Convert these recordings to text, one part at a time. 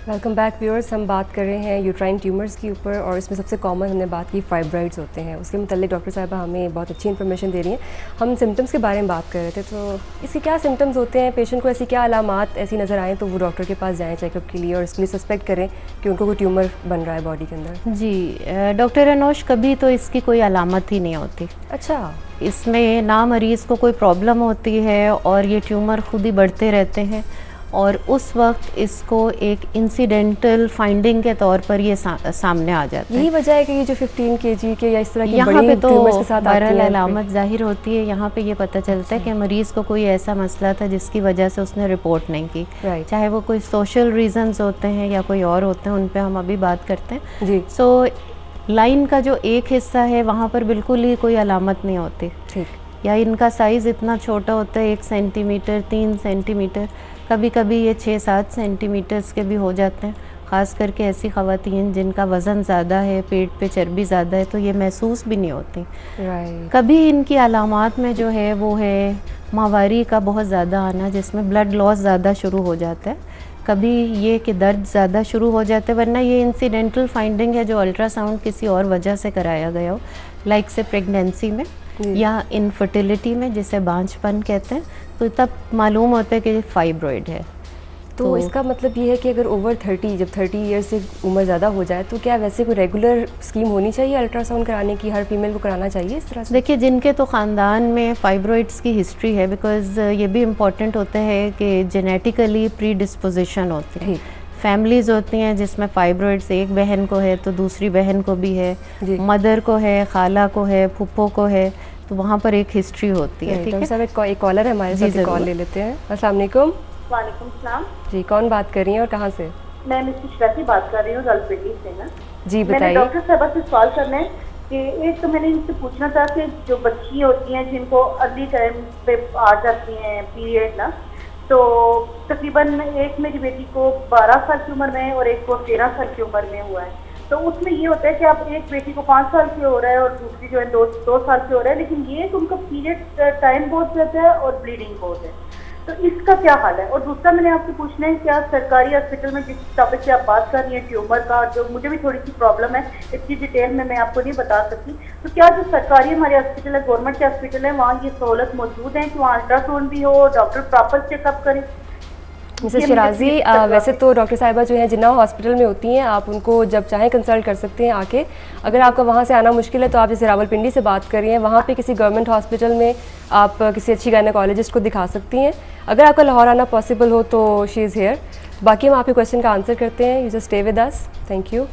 Welcome back viewers. हम बात कर रहे हैं यूट्राइन ट्यूमर्स के ऊपर और इसमें सबसे कॉमन हमने बात की फाइब्रॉइड्स होते हैं। उसके मुतालिक डॉक्टर साहिबा हमें बहुत अच्छी इन्फॉर्मेशन दे रही हैं। हम सिम्टम्स के बारे में बात कर रहे थे, तो इसके क्या सिम्टम्स होते हैं, पेशेंट को ऐसी क्या अलामात ऐसी नज़र आएँ तो वो डॉक्टर के पास जाएँ चेकअप के लिए और इसके लिए सस्पेक्ट करें कि उनको कोई ट्यूमर बन रहा है बॉडी के अंदर। जी डॉक्टर अनोश, कभी तो इसकी कोई अलामत ही नहीं होती। अच्छा, इसमें ना मरीज़ को कोई प्रॉब्लम होती है और ये ट्यूमर खुद ही बढ़ते रहते हैं और उस वक्त इसको एक इंसिडेंटल फाइंडिंग के तौर पर ये सामने आ जाता है। यही वजह है कि ये जो 15 kg के या इस तरह की यहाँ बड़ी पे तो ट्यूमर्स के साथ आती हैं अलामत जाहिर होती है। यहाँ पे ये पता चलता है कि मरीज़ को कोई ऐसा मसला था जिसकी वजह से उसने रिपोर्ट नहीं की, चाहे वो कोई सोशल रीजंस होते हैं या कोई और होते हैं, उन पे हम अभी बात करते हैं जी। सो लाइन का जो एक हिस्सा है वहाँ पर बिल्कुल ही कोई अलामत नहीं होती, ठीक, या इनका साइज़ इतना छोटा होता है 1 सेंटीमीटर 3 सेंटीमीटर, कभी कभी ये 6-7 सेंटीमीटर्स के भी हो जाते हैं। ख़ास करके ऐसी ख़वातीन जिनका वज़न ज़्यादा है, पेट पे चर्बी ज़्यादा है, तो ये महसूस भी नहीं होती। कभी इनकी अलामात में जो है वो है माहवारी का बहुत ज़्यादा आना, जिसमें ब्लड लॉस ज़्यादा शुरू हो जाता है। कभी ये कि दर्द ज़्यादा शुरू हो जाते हैं, वरना ये इंसिडेंटल फाइंडिंग है जो अल्ट्रासाउंड किसी और वजह से कराया गया हो, लाइक से प्रेगनेंसी में या इनफर्टिलिटी में, जिसे बांझपन कहते हैं, तो तब मालूम होता है कि फाइब्रॉइड है। तो इसका मतलब ये है कि अगर ओवर 30, जब 30 ईयर्स से उम्र ज़्यादा हो जाए, तो क्या वैसे कोई रेगुलर स्कीम होनी चाहिए अल्ट्रासाउंड कराने की, हर फीमेल को कराना चाहिए इस तरह से? देखिए, जिनके तो ख़ानदान में फाइब्रॉइड्स की हिस्ट्री है, बिकॉज ये भी इम्पॉर्टेंट होता है कि जेनेटिकली प्री डिस्पोजिशन होती है। फैमिलीज़ होती हैं जिसमें फाइब्रॉइड्स एक बहन को है तो दूसरी बहन को भी है, मदर को है, खाला को है, फूफो को है, तो वहाँ पर एक हिस्ट्री होती है। ठीक है सर, एक कॉलर है हमारे साथ, कॉल ले लेते हैं। अस्सलाम वालेकुम। वालेकुम सलाम जी, कौन बात कर रही हैं और कहाँ से? मैं मिसेस श्रद्धा बात कर रही हूँ रावलपिंडी से ना। जी बताइए। मैंने डॉक्टर साहब से सवाल करना है कि एक तो मैंने इनसे पूछना था कि जो बच्ची होती हैं जिनको अर्ली टाइम पे आ जाती हैं पीरियड ना, तो तकरीबन एक मेरी बेटी को 12 साल की उम्र में और एक को 13 साल की उम्र में हुआ है। तो उसमें ये होता है कि आप एक बेटी को 5 साल की हो रहा है और दूसरी जो है 2 साल की हो रहा है, लेकिन ये तो उनका पीरियड टाइम बहुत ज़्यादा है और ब्लीडिंग बहुत है, तो इसका क्या हाल है? और दूसरा मैंने आपसे पूछना है, क्या सरकारी हॉस्पिटल में जिस टॉपिक से आप बात कर रही हैं ट्यूमर का, जो मुझे भी थोड़ी सी प्रॉब्लम है, इतनी डिटेल में मैं आपको नहीं बता सकती, तो क्या जो सरकारी हमारे हॉस्पिटल है, गवर्नमेंट के हॉस्पिटल है, वहाँ ये सहूलत मौजूद है कि वहाँ अल्ट्रासाउंड भी हो, डॉक्टर प्रॉपर चेकअप करें? मिसेस शिराजी, वैसे तो डॉक्टर साहिबा जो है जिन्ना हॉस्पिटल में होती हैं, आप उनको जब चाहें कंसल्ट कर सकते हैं आके। अगर आपका वहाँ से आना मुश्किल है तो आप जैसे रावलपिंडी से बात कर रही हैं, वहाँ पे किसी गवर्नमेंट हॉस्पिटल में आप किसी अच्छी गायनेकोलॉजिस्ट को दिखा सकती हैं। अगर आपका लाहौर आना पॉसिबल हो तो शी इज़ हेयर। बाकी हम आपके क्वेश्चन का आंसर करते हैं। You just stay with us. Thank you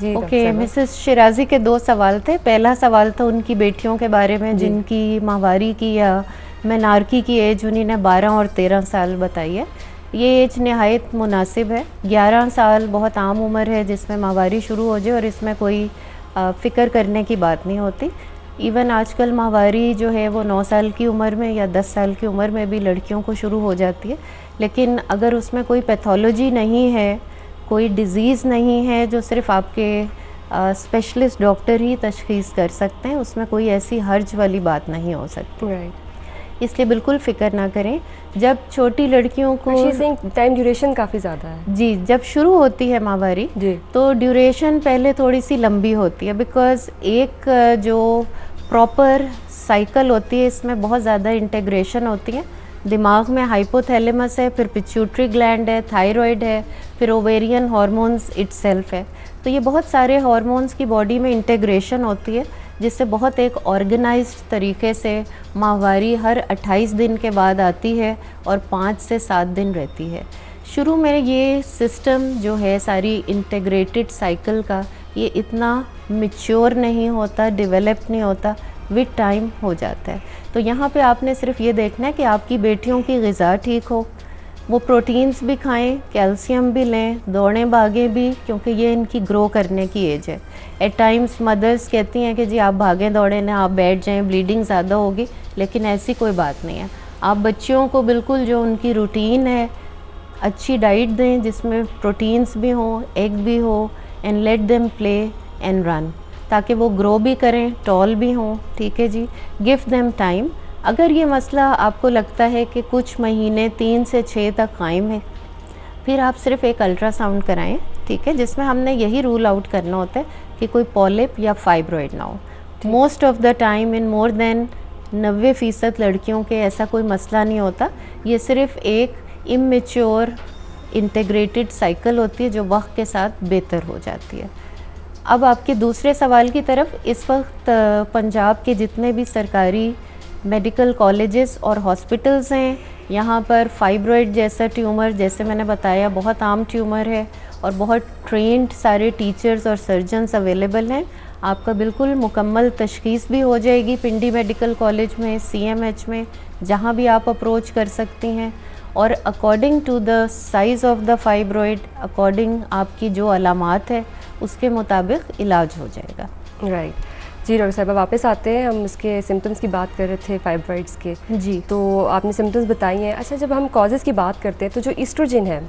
जी। ओके, मिसेस शिराजी के 2 सवाल थे। पहला सवाल था उनकी बेटियों के बारे में जिनकी माहवारी की या मेनार्की की एज उन्होंने 12 और 13 साल बताई है। ये एज नहायत मुनासिब है। 11 साल बहुत आम उम्र है जिसमें माहवारी शुरू हो जाए और इसमें कोई फ़िक्र करने की बात नहीं होती। इवन आजकल माहवारी जो है वो 9 साल की उम्र में या 10 साल की उम्र में भी लड़कियों को शुरू हो जाती है, लेकिन अगर उसमें कोई पैथोलॉजी नहीं है, कोई डिज़ीज़ नहीं है जो सिर्फ आपके स्पेशलिस्ट डॉक्टर ही तशख़ीस कर सकते हैं, उसमें कोई ऐसी हर्ज वाली बात नहीं हो सकती। इसलिए बिल्कुल फ़िक्र ना करें। जब छोटी लड़कियों को टाइम ड्यूरेशन काफ़ी ज़्यादा है जी, जब शुरू होती है माहवारी तो ड्यूरेशन पहले थोड़ी सी लंबी होती है, बिकॉज़ एक जो प्रॉपर साइकिल होती है इसमें बहुत ज़्यादा इंटीग्रेशन होती है। दिमाग में हाइपोथैलेमस है, फिर पिट्यूटरी ग्लैंड है, थायराइड है, फिर ओवेरियन हार्मोन्स इटसेल्फ है। तो ये बहुत सारे हार्मोन्स की बॉडी में इंटीग्रेशन होती है, जिससे बहुत एक ऑर्गेनाइज्ड तरीके से माहवारी हर 28 दिन के बाद आती है और 5 से 7 दिन रहती है। शुरू में ये सिस्टम जो है सारी इंटीग्रेटेड साइकिल का, ये इतना मैच्योर नहीं होता, डेवलप नहीं होता, विद टाइम हो जाता है। तो यहाँ पे आपने सिर्फ ये देखना है कि आपकी बेटियों की ग़िज़ा ठीक हो, वो प्रोटीन्स भी खाएं, कैल्शियम भी लें, दौड़ें भागें भी, क्योंकि ये इनकी ग्रो करने की एज है। एट टाइम्स मदर्स कहती हैं कि जी आप भागें दौड़ें ना, आप बैठ जाएं, ब्लीडिंग ज़्यादा होगी, लेकिन ऐसी कोई बात नहीं है। आप बच्चियों को बिल्कुल जो उनकी रूटीन है, अच्छी डाइट दें जिसमें प्रोटीन्स भी हों, एग भी हो, and let them play and run, ताकि वो ग्रो भी करें, टॉल भी हों। ठीक है जी, गिव देम टाइम। अगर ये मसला आपको लगता है कि कुछ महीने 3 से 6 तक कायम है, फिर आप सिर्फ एक अल्ट्रासाउंड कराएं, ठीक है, जिसमें हमने यही रूल आउट करना होता है कि कोई पॉलिप या फाइब्रॉइड ना हो। Most of the time in more than 90% लड़कियों के ऐसा कोई मसला नहीं होता। ये सिर्फ एक इमेच्योर इंटीग्रेटेड साइकिल होती है जो वक्त के साथ बेहतर हो जाती है। अब आपके दूसरे सवाल की तरफ, इस वक्त पंजाब के जितने भी सरकारी मेडिकल कॉलेजेस और हॉस्पिटल्स हैं, यहाँ पर फाइब्रॉइड जैसा ट्यूमर, जैसे मैंने बताया, बहुत आम ट्यूमर है और बहुत ट्रेंड सारे टीचर्स और सर्जन्स अवेलेबल हैं। आपका बिल्कुल मुकम्मल तशख़ीस भी हो जाएगी पिंडी मेडिकल कॉलेज में, CMH में, जहाँ भी आप अप्रोच कर सकती हैं। और according to the size of the fibroid, according आपकी जो अलामात है उसके मुताबिक इलाज हो जाएगा। राइट जी डॉक्टर साहबा, वापस आते हैं, हम इसके सिम्टम्स की बात कर रहे थे फाइब्रॉइड्स के। जी, तो आपने सिम्टम्स बताई हैं। अच्छा, जब हम कॉजेज़ की बात करते हैं तो जो ईस्ट्रोजन है,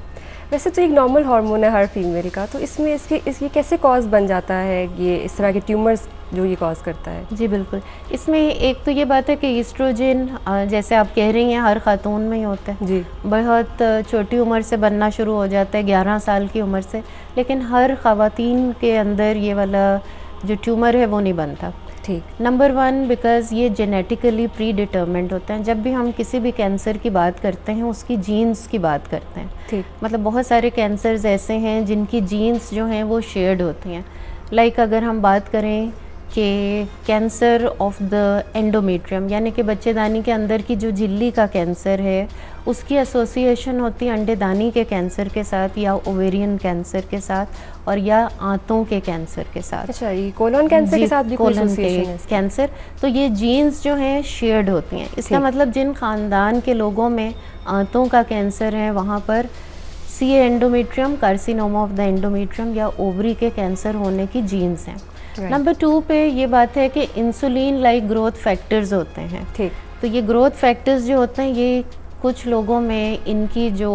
वैसे तो एक नॉर्मल हार्मोन है हर फीमेल का, तो इसमें इसकी कैसे कॉज बन जाता है ये इस तरह के ट्यूमर्स जो ये कॉज करता है? जी बिल्कुल, इसमें एक तो ये बात है कि ईस्ट्रोजन जैसे आप कह रही हैं हर खातून में ही होता है जी, बहुत छोटी उम्र से बनना शुरू हो जाता है, 11 साल की उम्र से, लेकिन हर ख़वातीन के अंदर ये वाला जो ट्यूमर है वो नहीं बनता। ठीक। नंबर 1, बिकॉज़ ये जेनेटिकली प्री डिटर्मेंट होता है। जब भी हम किसी भी कैंसर की बात करते हैं उसकी जीन्स की बात करते हैं, ठीक। मतलब बहुत सारे कैंसर्स ऐसे हैं जिनकी जीन्स जो हैं वो शेयर्ड होती हैं। लाइक अगर हम बात करें कि कैंसर ऑफ द एंडोमेट्रियम, यानी कि बच्चेदानी के अंदर की जो झिल्ली का कैंसर है, उसकी एसोसिएशन होती है अंडेदानी के कैंसर के साथ या ओवेरियन कैंसर के साथ और या आंतों के कैंसर के साथ। अच्छा, ये कोलन कैंसर के साथ भी कोई कोलन एसोसिएशन है? कैंसर, तो ये जीन्स जो हैं शेयर्ड होती हैं। इसका मतलब जिन ख़ानदान के लोगों में आंतों का कैंसर है वहाँ पर CA endometrium, carcinoma of the endometrium या ओवरी के कैंसर होने की जीन्स हैं। नंबर 2 पे ये बात है कि इंसुलिन लाइक ग्रोथ फैक्टर्स होते हैं। ठीक। तो ये ग्रोथ फैक्टर्स जो होते हैं ये कुछ लोगों में इनकी जो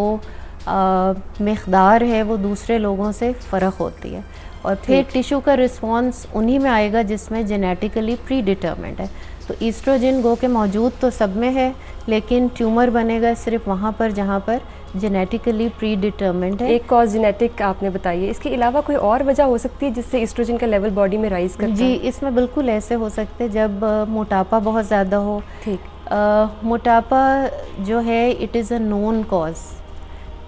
मिक़दार है वो दूसरे लोगों से फ़र्क होती है और फिर टिश्यू का रिस्पॉन्स उन्हीं में आएगा जिसमें जेनेटिकली प्री डिटर्मेंट है। तो ईस्ट्रोजन गो के मौजूद तो सब में है, लेकिन ट्यूमर बनेगा सिर्फ वहाँ पर जहाँ पर जेनेटिकली प्री डिटर्मेंट है। एक कॉज जेनेटिक आपने बताई है, इसके अलावा कोई और वजह हो सकती है जिससे ईस्ट्रोजन का लेवल बॉडी में राइज करता है? जी, इसमें बिल्कुल ऐसे हो सकते हैं जब मोटापा बहुत ज़्यादा हो। ठीक। मोटापा जो है it is a known cause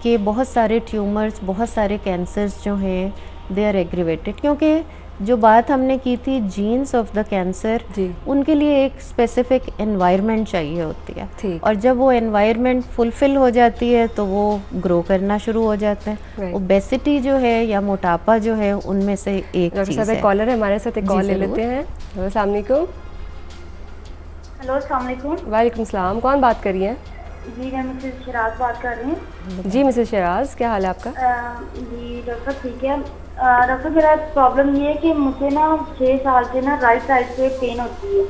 कि बहुत सारे ट्यूमर्स, बहुत सारे कैंसर्स जो हैं दे आर एग्रीवेटेड, क्योंकि जो बात हमने की थी जीन्स ऑफ द कैंसर, उनके लिए एक स्पेसिफिक एनवायरनमेंट चाहिए होती है। ठीक। और जब वो एनवायरनमेंट फुलफिल हो जाती है तो वो ग्रो करना शुरू हो जाते हैं। ओबेसिटी जो है या मोटापा जो है उनमें से एक चीज़ है। कॉलर है हमारे साथ, एक कॉल ले लेते हैं। हेलो, अस्सलाम वालेकुम। हेलो, अस्सलाम वालेकुम। वालेकुम सलाम, कौन बात कर रही हैं? जी, मैं मिसेस शराज बात कर रही हूँ। जी मिसेस शराज, क्या हाल है आपका? जी डॉक्टर, ठीक है। डॉक्टर, मेरा प्रॉब्लम ये है कि मुझे ना 6 साल से ना राइट साइड से पेन होती है।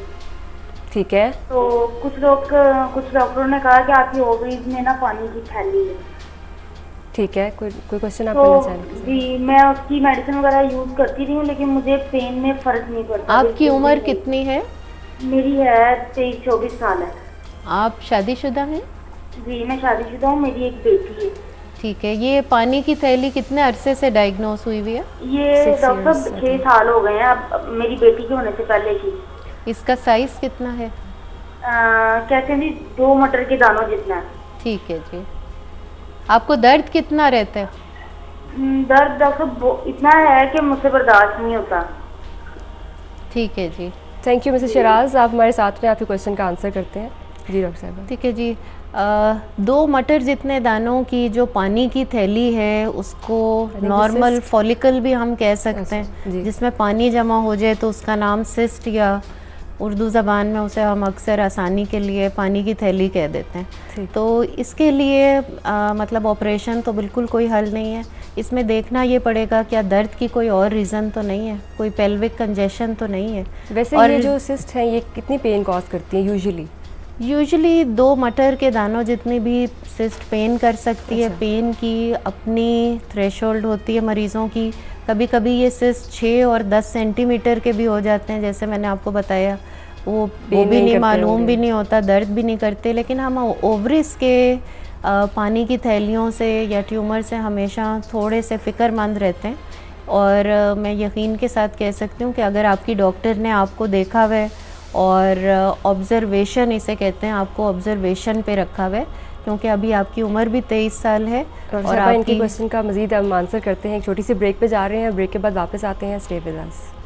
ठीक है। तो कुछ डॉक्टरों ने कहा कि आपकी ओवरीज में ना पानी की थैली है। ठीक है, कोई क्वेश्चन आप तो करना चाहेंगे? जी, मैं उसकी मेडिसिन वगैरह यूज़ करती रही हूँ, लेकिन मुझे पेन में फ़र्क नहीं पड़ता। आपकी उम्र कितनी है? मेरी है 23-24 साल है। आप शादीशुदा हैं? जी, मैं शादीशुदा हूँ, मेरी एक बेटी है। ठीक है। ये पानी की थैली कितने अरसे से डायग्नोस हुई हुई है? ये डॉक्टर 6 साल हो गए हैं अब मेरी बेटी के होने से पहले की। इसका साइज कितना है? कहते हैं जी 2 मटर के दानों जितना है। ठीक है जी। आपको दर्द कितना रहता है? दर्द डॉक्टर इतना है कि मुझसे बर्दाश्त नहीं होता। ठीक है जी। थैंक यू मिसेस शराज, आप हमारे साथ में आपके क्वेश्चन का आंसर करते हैं। जी डॉक्टर साहब। ठीक है जी। 2 मटर जितने दानों की जो पानी की थैली है उसको नॉर्मल फॉलिकल भी हम कह सकते हैं, जिसमें पानी जमा हो जाए तो उसका नाम सिस्ट या उर्दू ज़बान में उसे हम अक्सर आसानी के लिए पानी की थैली कह देते हैं। तो इसके लिए मतलब ऑपरेशन तो बिल्कुल कोई हल नहीं है। इसमें देखना ये पड़ेगा क्या दर्द की कोई और रीज़न तो नहीं है, कोई पेल्विक कंजेशन तो नहीं है। वैसे और ये जो सिस्ट हैं ये कितनी पेन कॉज करती हैं यूजुअली? 2 मटर के दानों जितनी भी सिस्ट पेन कर सकती है। पेन की अपनी थ्रेशोल्ड होती है मरीज़ों की। कभी कभी ये सिस्ट 6 और 10 सेंटीमीटर के भी हो जाते हैं, जैसे मैंने आपको बताया। वो भी नहीं मालूम भी नहीं होता, दर्द भी नहीं करते, लेकिन हम ओवरीज के पानी की थैलियों से या ट्यूमर से हमेशा थोड़े से फ़िक्रमंद रहते हैं। और मैं यकीन के साथ कह सकती हूँ कि अगर आपकी डॉक्टर ने आपको देखा हुआ है और ऑब्ज़र्वेशन इसे कहते हैं, आपको ऑब्ज़र्वेशन पे रखा हुआ है, क्योंकि अभी आपकी उम्र भी 23 साल है। और इनकी क्वेश्चन का मज़ीद हम आंसर करते हैं, एक छोटी सी ब्रेक पे जा रहे हैं, ब्रेक के बाद वापस आते हैं। Stay with us.